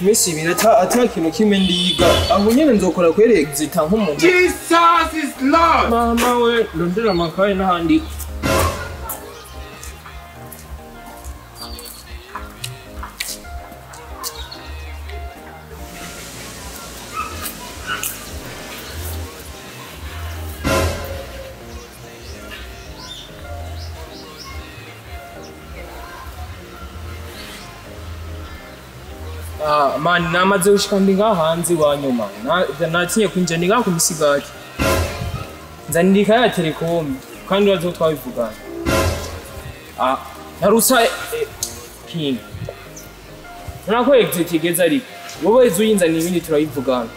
Messi binata atakintu kimwe ndiga aho nyene nzokora kwere exita nk'umuntu. Jesus is Lord. Mama we ndondera amakaye n'ahandi. Man namaze gushika ndinga hanze wa nyuma natinye kwinjira ndinga ku misigati nzandika ya telekom kandi wazo twabivugana narusa king nako exit igeze ariko wowe zuyinza n'ibindi turabivugana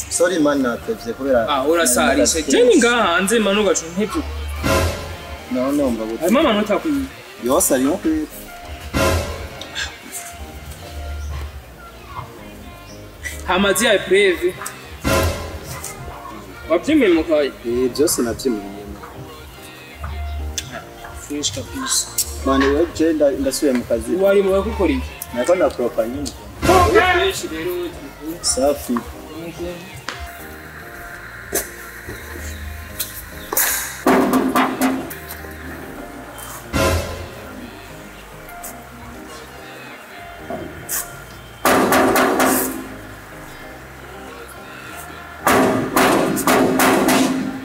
Sorry man natevye kubera urasarishe jeni nga hanze manu gacu ntevye no mbabuti harimo amanota kwiye yose arimo kwiye hamazi ya preve wabyimye mukaye byose navyimye fresh kabisa man we genda ndasuye mu kazi wari mu gukora iki nako na propa nyine fresh rero safi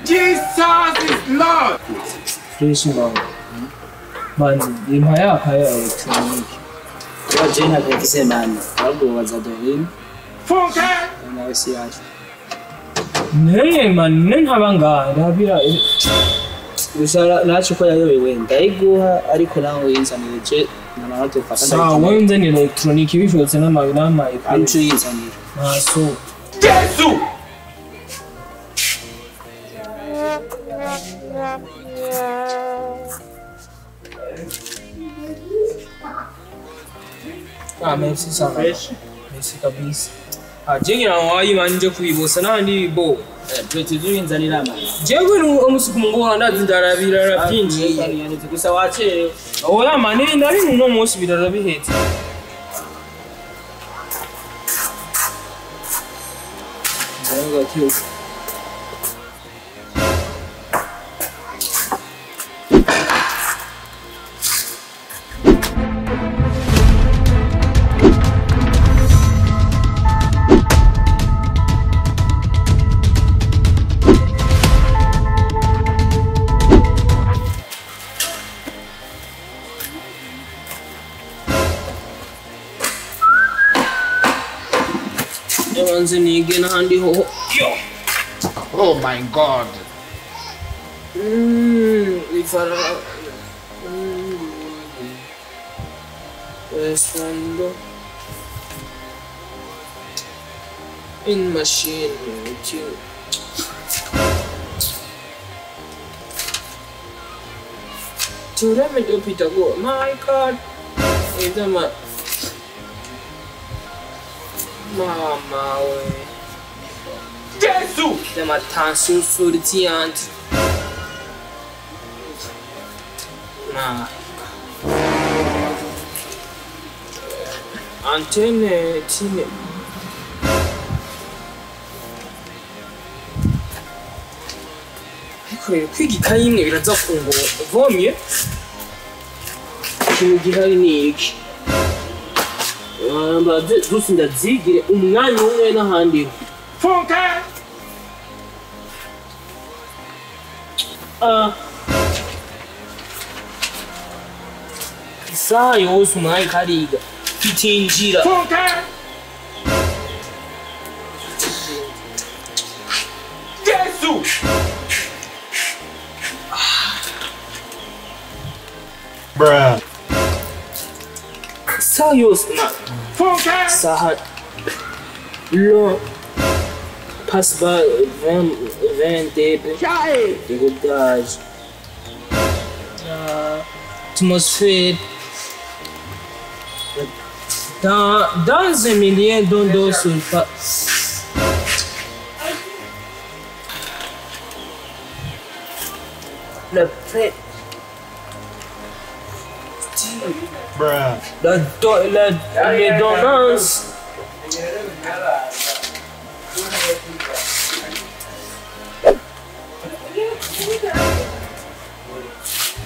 Jesus is Lord. fresh man imaya kaya electronic Kwa jina kwa kisemani, wabu wazadolini Funke. na wesi yacho. neye man nenhabanga ndabira Gusa nacho kwa yowe ndayiguha ariko nawe yinzanije namanota ufata sawa wenze ni electronic bishotse n'amabinama ancu yinzanije. so Jesus. merci sana merci kabisa jenge na wayi manje kuibosa nandi bo Tutu yinzanira ama. jewe umusuku mungora ndazi ndarabira byinshi Yani gusa wache oya mani nari no munsi birarabihetse Jango kiyo Ewanze nige n'ahandi ho yo Oh my God. ifara Estando in machine to remedy Pitago my God is a Mama we Jesus. Dem attention for the tiant. Nah. Antenne tine. Kwiga ikayi imwe biraza kungora vomye ikintu gihari ni iki zose ndazigire umwanya umwe n'ahandi Funke. isaha yose umwanya kariga itinjira Funke. Jesus. bruh isaha yose na Funke. isaha lo passe par 20 dB dégagage atmosphère Dans un millier d'ondes sur pas. Le prêt. Bruh. Les donnances.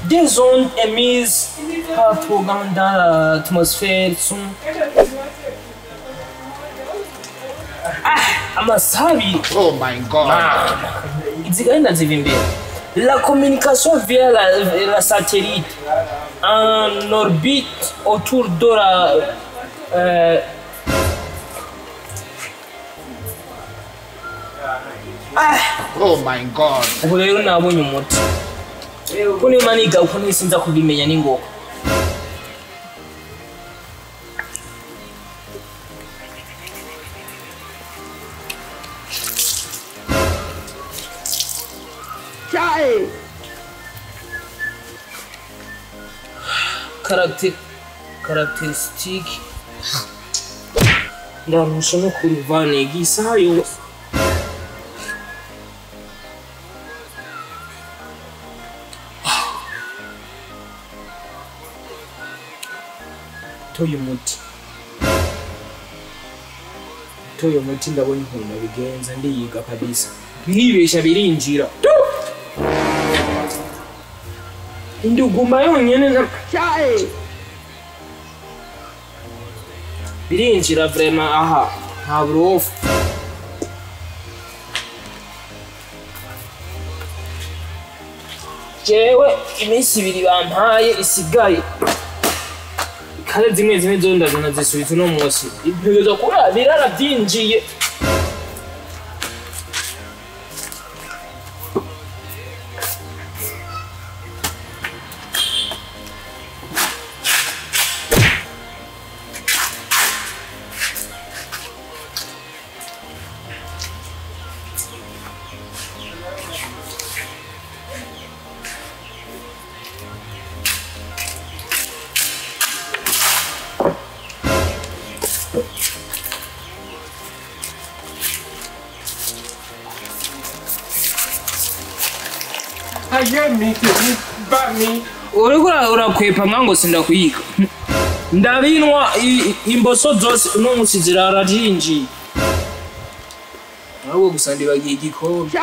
Des ondes émises par programme dans l'atmosphère sont amasabi. Oh my God. Zikaenda zivimbia. La communication via la satellite en orbite autour de la Oh my God. ubu rero nabonye umuti kuni maniga uko nisinza kubimenya n'ingoko caractéristique ndarusha no kurivaniga isaha yose toyo muti ndabona ukuntu bigenza ndiyiga kabisa bihibesha birinjira induguma yonyene na birinjira vraiment aha nta burofu jewe iminsi ibiri bampaye isigaye kare zimwe zo ndazana zisubiza uno munsi ibyo kuba birarabyinjiye uriko urakwepa nkango sindakwiga ndabinwa imboso zose uno munsi zirararinjiye ahubwo gusa ndibagiye igikombe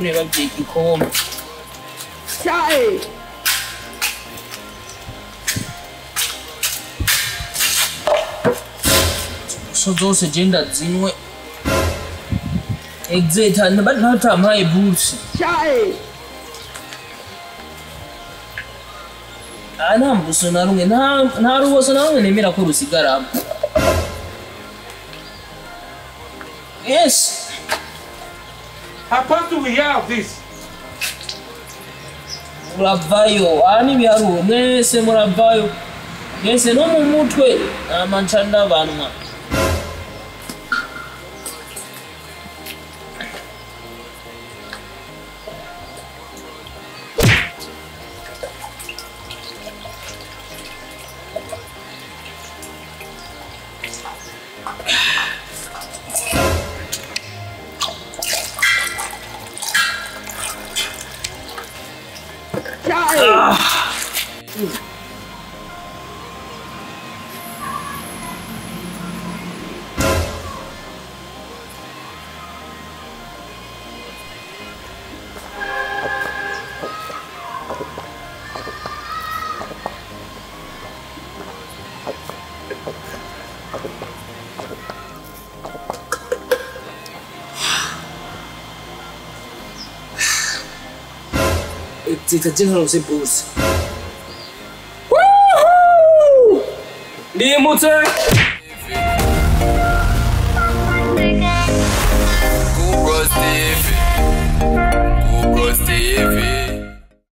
nibagiye igikombe so zose genda zinwe Extat ntatampaye bourse nta mbuso na rumwe nta ruboso na rumwe nemera ko rusigaramo yes. How do we have this? Muravayo ani biharuo mwese muravayo mwese no mu mutwe amacanda banwa zitajenga se boss. Woohoo! Ndimutse